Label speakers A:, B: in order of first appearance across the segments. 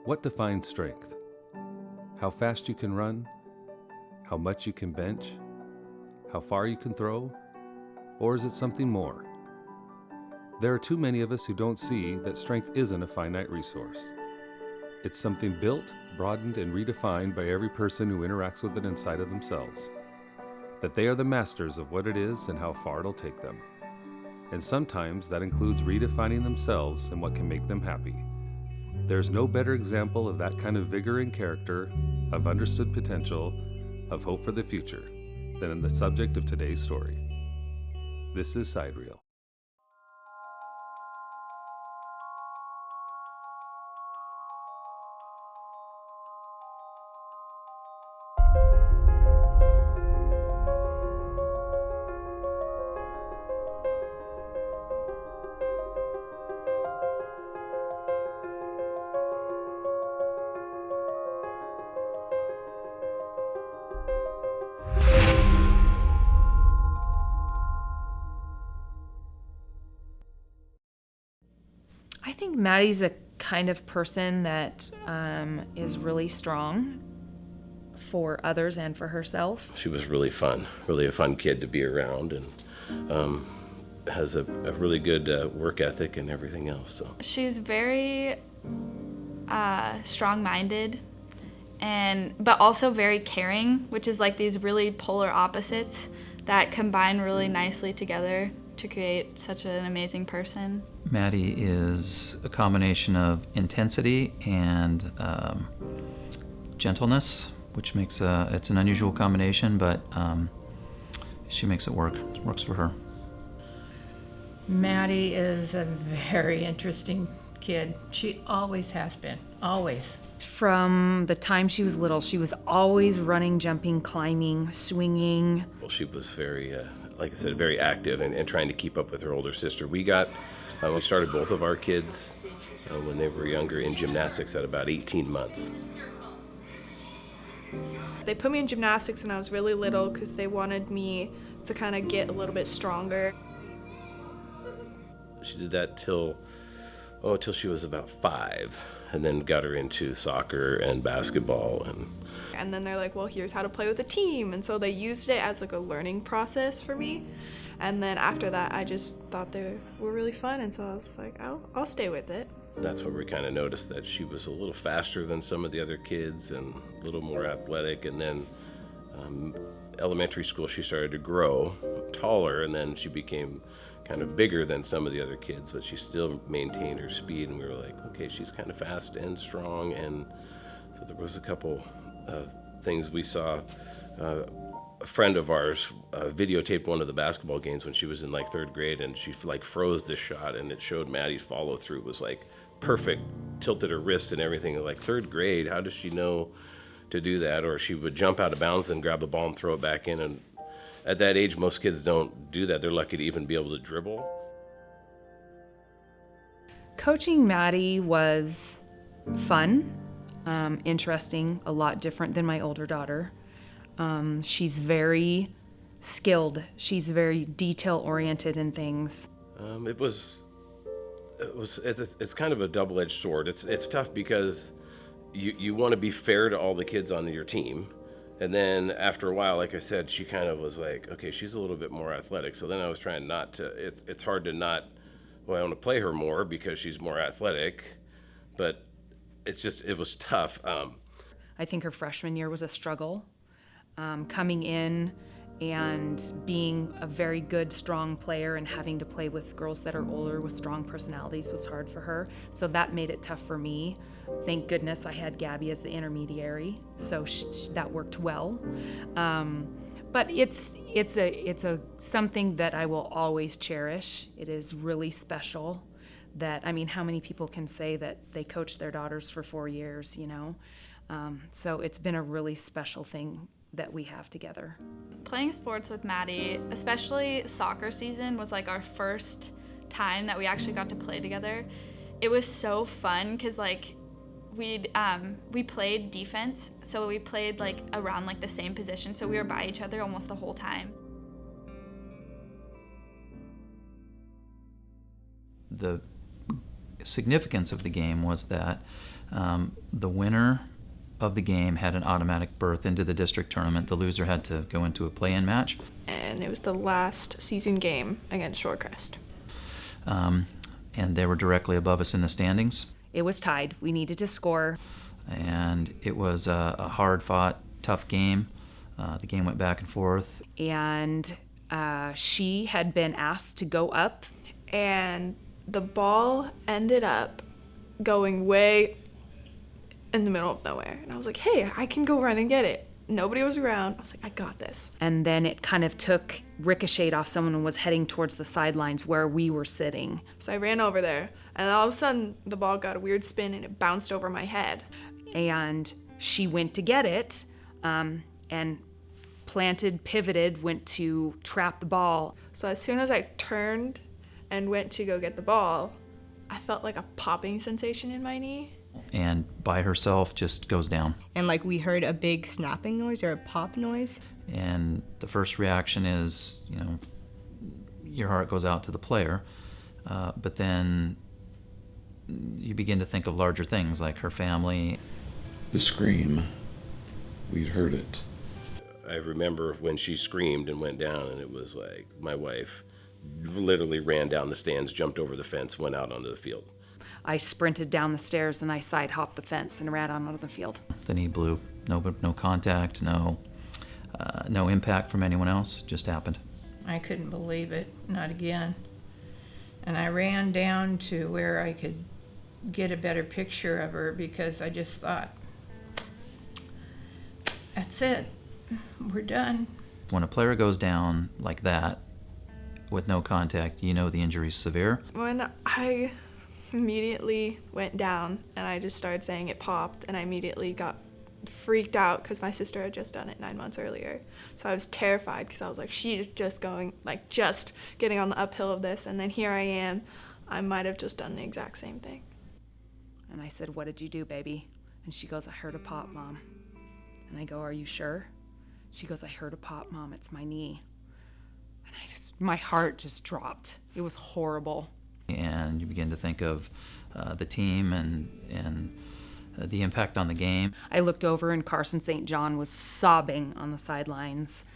A: What defines strength? How fast you can run? How much you can bench? How far you can throw? Or is it something more? There are too many of us who don't see that strength isn't a finite resource. It's something built, broadened, and redefined by every person who interacts with it inside of themselves. That they are the masters of what it is and how far it'll take them. And sometimes that includes redefining themselves and what can make them happy. There's no better example of that kind of vigor and character, of understood potential, of hope for the future, than in the subject of today's story. This is Side Reel.
B: I think Maddie's a kind of person that is really strong for others and for herself.
C: She was really fun, really a fun kid to be around, and has a really good work ethic and everything else. So
D: she's very strong-minded, but also very caring, which is like these really polar opposites that combine really nicely together to create such an amazing person.
E: Maddie is a combination of intensity and gentleness, which makes it's an unusual combination, but she makes it work. It works for her.
F: Maddie is a very interesting kid. She always has been, always.
B: From the time she was little, she was always running, jumping, climbing, swinging.
C: well, she was very, like I said, very active and trying to keep up with her older sister. We started both of our kids when they were younger in gymnastics at about 18 months.
G: They put me in gymnastics when I was really little because they wanted me to kind of get a little bit stronger.
C: She did that till she was about 5, and then got her into soccer and basketball.
G: And then they're like, well, here's how to play with a team. And so they used it as like a learning process for me. And then after that, I just thought they were really fun. And so I was like, I'll stay with it.
C: That's where we kind of noticed that she was a little faster than some of the other kids and a little more athletic. And then elementary school, she started to grow taller, and then she became kind of bigger than some of the other kids, but she still maintained her speed. And we were like, okay, she's kind of fast and strong. And so there was a couple things we saw. A friend of ours videotaped one of the basketball games when she was in like 3rd grade, and she like froze this shot, and it showed Maddie's follow through. It was like perfect, tilted her wrist and everything. Like 3rd grade, how does she know to do that? Or she would jump out of bounds and grab a ball and throw it back in. And at that age, most kids don't do that. They're lucky to even be able to dribble.
B: Coaching Maddie was fun, interesting, a lot different than my older daughter. She's very skilled. She's very detail-oriented in things.
C: It's kind of a double-edged sword. It's tough because you want to be fair to all the kids on your team. And then after a while, like I said, she kind of was like, okay, she's a little bit more athletic. So then I was trying not to, it's hard to not, well, I want to play her more because she's more athletic, but it was tough.
B: I think her freshman year was a struggle. Coming in and being a very good, strong player and having to play with girls that are older with strong personalities was hard for her. So that made it tough for me. Thank goodness I had Gabby as the intermediary, so that worked well. But it's something that I will always cherish. It is really special. How many people can say that they coached their daughters for 4 years, you know? So it's been a really special thing that we have together.
D: Playing sports with Maddie, especially soccer season, was like our first time that we actually got to play together. It was so fun because like we played defense, so we played like around like the same position, so we were by each other almost the whole time.
E: The significance of the game was that the winner of the game had an automatic berth into the district tournament. The loser had to go into a play-in match.
G: And it was the last season game against Shorecrest.
E: And they were directly above us in the standings.
B: It was tied. We needed to score.
E: And it was a hard-fought, tough game. The game went back and forth.
B: And she had been asked to go up.
G: And the ball ended up going way in the middle of nowhere. And I was like, hey, I can go run and get it. Nobody was around. I was like, I got this.
B: And then it kind of ricocheted off someone and was heading towards the sidelines where we were sitting.
G: So I ran over there, and all of a sudden the ball got a weird spin and it bounced over my head.
B: And she went to get it, and pivoted, went to trap the ball.
G: So as soon as I turned and went to go get the ball, I felt like a popping sensation in my knee.
E: And by herself just goes down.
H: And like we heard a big snapping noise or a pop noise.
E: And the first reaction is, your heart goes out to the player. But then you begin to think of larger things like her family.
I: The scream, we'd heard it.
C: I remember when she screamed and went down, and it was like my wife literally ran down the stands, jumped over the fence, went out onto the field.
B: I sprinted down the stairs and I side hopped the fence and ran out onto the field.
E: The knee blew. No contact, no impact from anyone else. Just happened.
F: I couldn't believe it, not again. And I ran down to where I could get a better picture of her because I just thought, that's it, we're done.
E: When a player goes down like that with no contact, the injury's severe.
G: When I immediately went down and I just started saying it popped, and I immediately got freaked out because my sister had just done it 9 months earlier. So I was terrified because I was like, she's just getting on the uphill of this, and then here I am. I might have just done the exact same thing.
B: And I said, what did you do, baby? And she goes, I heard a pop, Mom. And I go, are you sure? She goes, I heard a pop, Mom, it's my knee. And my heart just dropped. It was horrible.
E: And you begin to think of the team and the impact on the game.
B: I looked over and Carson St. John was sobbing on the sidelines.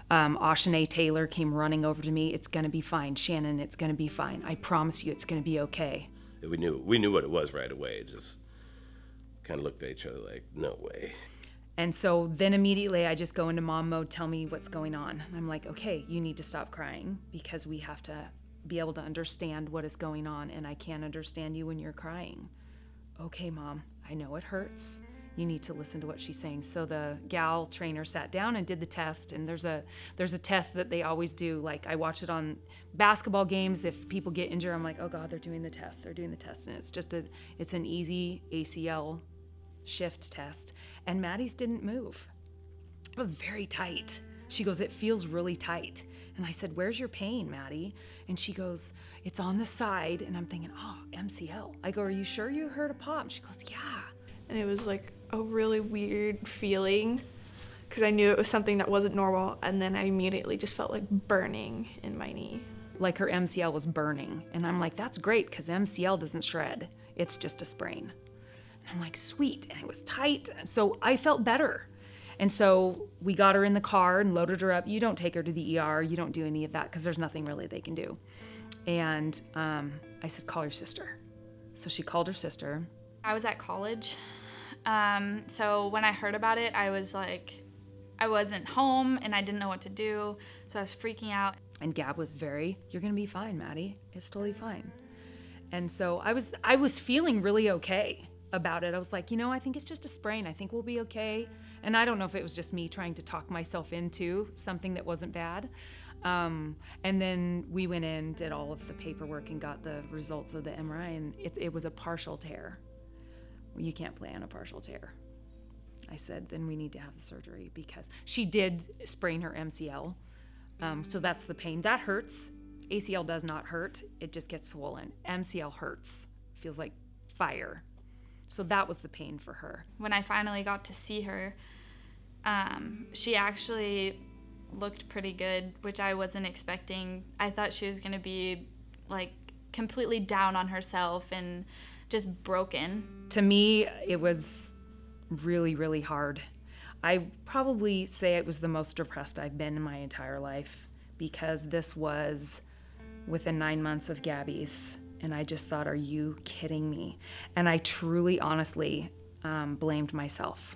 B: Ashanae Taylor came running over to me. It's going to be fine, Shannon, it's going to be fine. I promise you it's going to be okay.
C: We knew what it was right away. It just kind of looked at each other like, no way.
B: And so then immediately I just go into mom mode, tell me what's going on. And I'm like, okay, you need to stop crying because we have to be able to understand what is going on, and I can't understand you when you're crying. Okay, Mom, I know it hurts. You need to listen to what she's saying. So the gal trainer sat down and did the test, and there's a test that they always do. Like I watch it on basketball games. If people get injured, I'm like, oh God, they're doing the test. And it's an easy ACL shift test. And Maddie's didn't move. It was very tight. She goes, it feels really tight. And I said, where's your pain, Maddie? And she goes, it's on the side. And I'm thinking, oh, MCL. I go, are you sure you heard a pop? She goes, yeah.
G: And it was like a really weird feeling because I knew it was something that wasn't normal. And then I immediately just felt like burning in my knee.
B: Like her MCL was burning. And I'm like, that's great because MCL doesn't shred. It's just a sprain. And I'm like, sweet. And it was tight. So I felt better. And so we got her in the car and loaded her up. You don't take her to the ER. You don't do any of that because there's nothing really they can do. And I said, call your sister. So she called her sister.
D: I was at college. So when I heard about it, I was like, I wasn't home and I didn't know what to do. So I was freaking out.
B: And Gab was you're going to be fine, Maddie. It's totally fine. And so I was feeling really okay about it. I was like, I think it's just a sprain. I think we'll be okay. And I don't know if it was just me trying to talk myself into something that wasn't bad. And then we went in, did all of the paperwork and got the results of the MRI, and it was a partial tear. Well, you can't play on a partial tear. I said, then we need to have the surgery because she did sprain her MCL. So that's the pain. That hurts. ACL does not hurt. It just gets swollen. MCL hurts. Feels like fire. So that was the pain for her.
D: When I finally got to see her, she actually looked pretty good, which I wasn't expecting. I thought she was going to be like completely down on herself and just broken.
B: To me, it was really, really hard. I probably say it was the most depressed I've been in my entire life, because this was within 9 months of Gabby's, and I just thought, are you kidding me? And I truly, honestly blamed myself,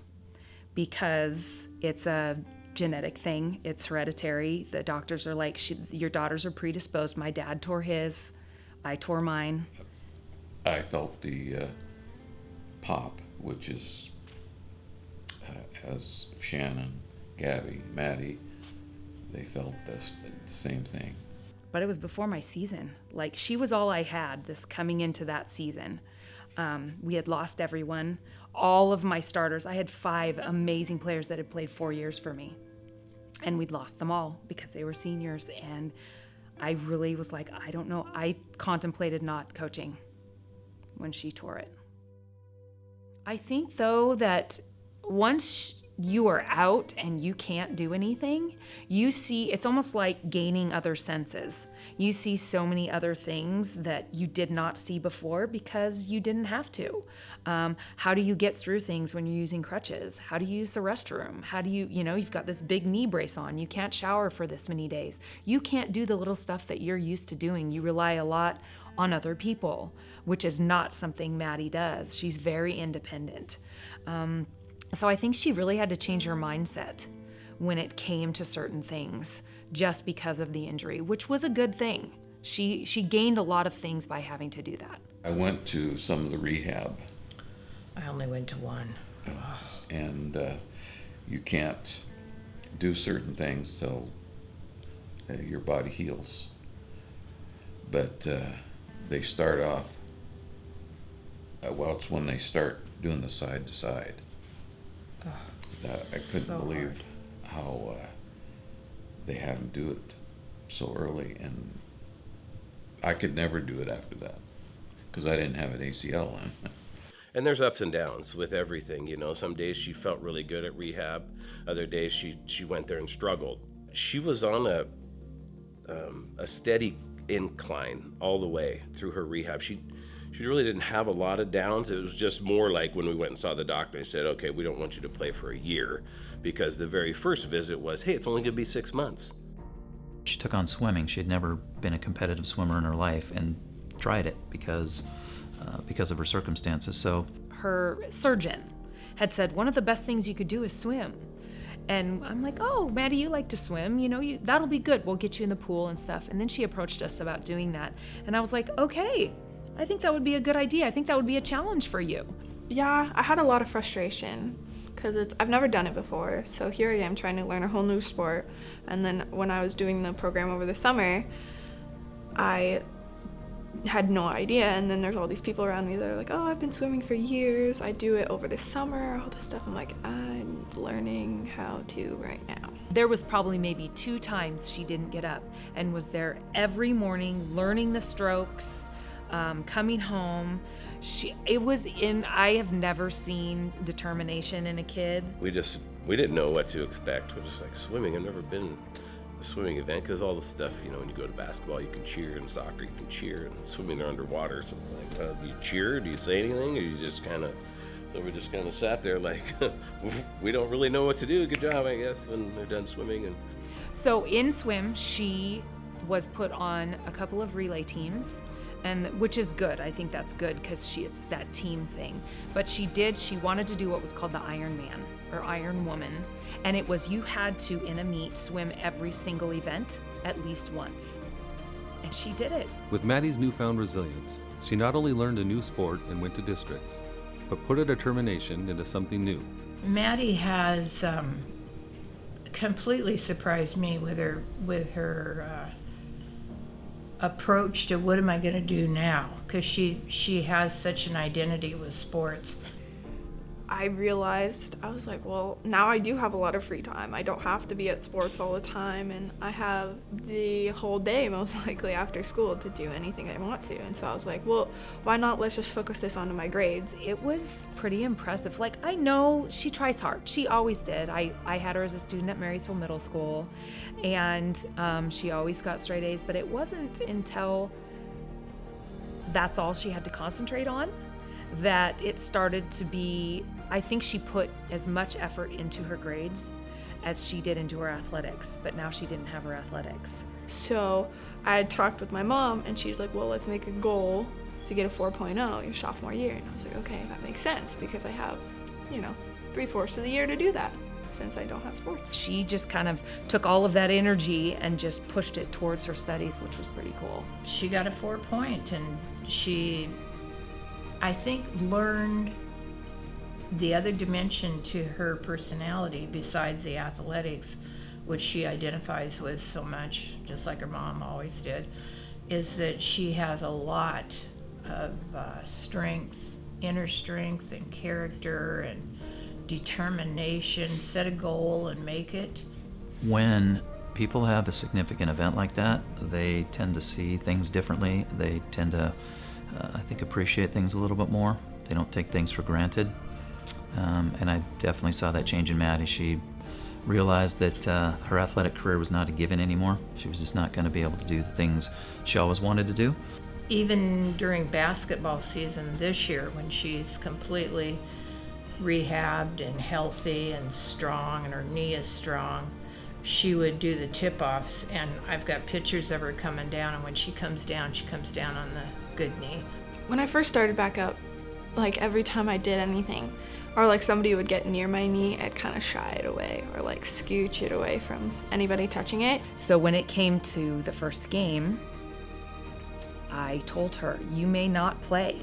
B: because it's a genetic thing. It's hereditary. The doctors are like, your daughters are predisposed. My dad tore his. I tore mine.
I: I felt the pop, which is, as Shannon, Gabby, Maddie, they felt the same thing.
B: But it was before my season. Like, she was all I had this coming into that season. We had lost everyone. All of my starters, I had 5 amazing players that had played 4 years for me. And we'd lost them all because they were seniors. And I really was like, I don't know. I contemplated not coaching when she tore it. I think, though, that once you are out and you can't do anything, you see, it's almost like gaining other senses. You see so many other things that you did not see before because you didn't have to. How do you get through things when you're using crutches? How do you use the restroom? How do you've got this big knee brace on. You can't shower for this many days. You can't do the little stuff that you're used to doing. You rely a lot on other people, which is not something Maddie does. She's very independent. So I think she really had to change her mindset when it came to certain things, just because of the injury, which was a good thing. She gained a lot of things by having to do that.
I: I went to some of the rehab.
F: I only went to one.
I: And you can't do certain things till your body heals. But they start off, it's when they start doing the side to side. That I couldn't believe how they had them do it so early, and I could never do it after that because I didn't have an ACL on.
C: And there's ups and downs with everything, Some days she felt really good at rehab. Other days she went there and struggled. She was on a steady incline all the way through her rehab. She really didn't have a lot of downs. It was just more like when we went and saw the doctor, they said, okay, we don't want you to play for a year, because the very first visit was, hey, it's only going to be 6 months.
E: She took on swimming. She had never been a competitive swimmer in her life and tried it because of her circumstances. So
B: her surgeon had said, one of the best things you could do is swim. And I'm like, oh, Maddie, you like to swim, that'll be good. We'll get you in the pool and stuff. And then she approached us about doing that. And I was like, okay, I think that would be a good idea. I think that would be a challenge for you.
G: Yeah, I had a lot of frustration because I've never done it before. So here I am trying to learn a whole new sport. And then when I was doing the program over the summer, I had no idea. And then there's all these people around me that are like, oh, I've been swimming for years. I do it over the summer, all this stuff. I'm like, I'm learning how to right now.
B: There was probably maybe 2 times she didn't get up and was there every morning learning the strokes, coming home. I have never seen determination in a kid.
C: We didn't know what to expect. We're just like, swimming, I've never been to a swimming event, because all the stuff, when you go to basketball, you can cheer, and soccer, you can cheer, and swimming, they're underwater. So like, do you cheer? Do you say anything? Or you just so we just kind of sat there like, we don't really know what to do. Good job, I guess, when they're done swimming. And
B: so in swim, she was put on a couple of relay teams, and which is good. I think that's good because it's that team thing. But she wanted to do what was called the Iron Man or Iron Woman. And it was, you had to, in a meet, swim every single event at least once. And she did it.
A: With Maddie's newfound resilience, she not only learned a new sport and went to districts, but put a determination into something new.
F: Maddie has completely surprised me with her approach to what am I going to do now, because she has such an identity with sports.
G: I realized, I was like, well, now I do have a lot of free time. I don't have to be at sports all the time, and I have the whole day most likely after school to do anything I want to. And so I was like, well, why not let's just focus this onto my grades.
B: It was pretty impressive. Like, I know she tries hard. She always did. I had her as a student at Marysville Middle School, and she always got straight A's, but it wasn't until that's all she had to concentrate on, that it started to be, I think she put as much effort into her grades as she did into her athletics, but now she didn't have her athletics.
G: So I had talked with my mom, and she's like, well, let's make a goal to get a 4.0 your sophomore year. And I was like, okay, that makes sense, because I have, 3/4 of the year to do that since I don't have sports.
B: She just kind of took all of that energy and just pushed it towards her studies, which was pretty cool.
F: She got a 4-point, and she, I think, learned the other dimension to her personality besides the athletics, which she identifies with so much, just like her mom always did, is that she has a lot of strength, inner strength and character and determination. Set a goal and make it.
E: When people have a significant event like that, they tend to see things differently. They tend to, I think, appreciate things a little bit more. They don't take things for granted. And I definitely saw that change in Maddie. She realized that her athletic career was not a given anymore. She was just not going to be able to do the things she always wanted to do.
F: Even during basketball season this year, when she's completely rehabbed and healthy and strong and her knee is strong, she would do the tip-offs, and I've got pictures of her coming down, and when she comes down on the good knee.
G: When I first started back up, like every time I did anything, or like somebody would get near my knee, I'd kind of shy it away or like scooch it away from anybody touching it.
B: So when it came to the first game, I told her, you may not play.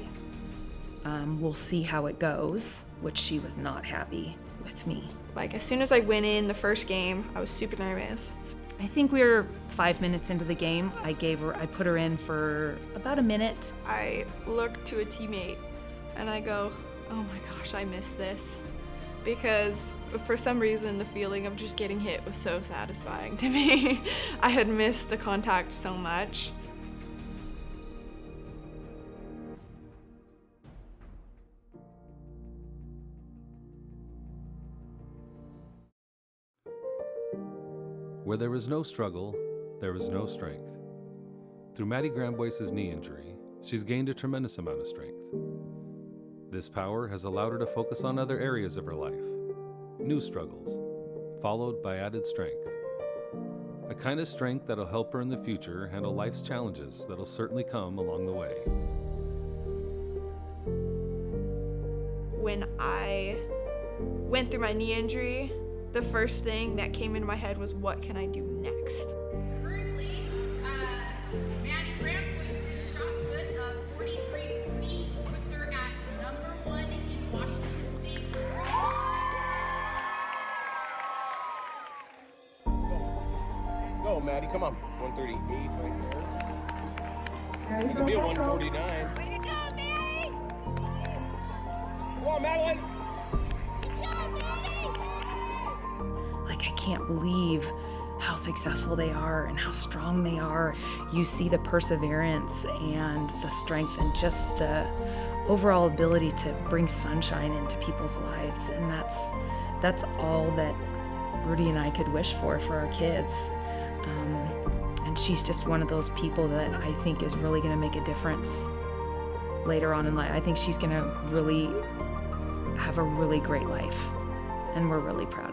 B: We'll see how it goes, which she was not happy with me.
G: Like as soon as I went in the first game, I was super nervous.
B: I think we were 5 minutes into the game. I put her in for about a minute.
G: I looked to a teammate and I go, oh my gosh, I missed this. Because for some reason, the feeling of just getting hit was so satisfying to me. I had missed the contact so much.
A: Where there was no struggle, there was no strength. Through Maddie Gramboise's knee injury, she's gained a tremendous amount of strength. This power has allowed her to focus on other areas of her life, new struggles, followed by added strength. A kind of strength that'll help her in the future handle life's challenges that'll certainly come along the way.
G: When I went through my knee injury, the first thing that came into my head was, what can I do next?
J: Currently, Maddie Gramboise's shot put of 43 feet puts her at number 1 in Washington State.
C: Go, Maddie, come on. 138 right there. You can be a 149.
J: Way to go, Maddie!
C: Come on, Madeline!
B: Like, I can't believe how successful they are and how strong they are. You see the perseverance and the strength and just the overall ability to bring sunshine into people's lives. And that's all that Rudy and I could wish for our kids. And she's just one of those people that I think is really going to make a difference later on in life. I think she's going to really have a really great life, and we're really proud of her.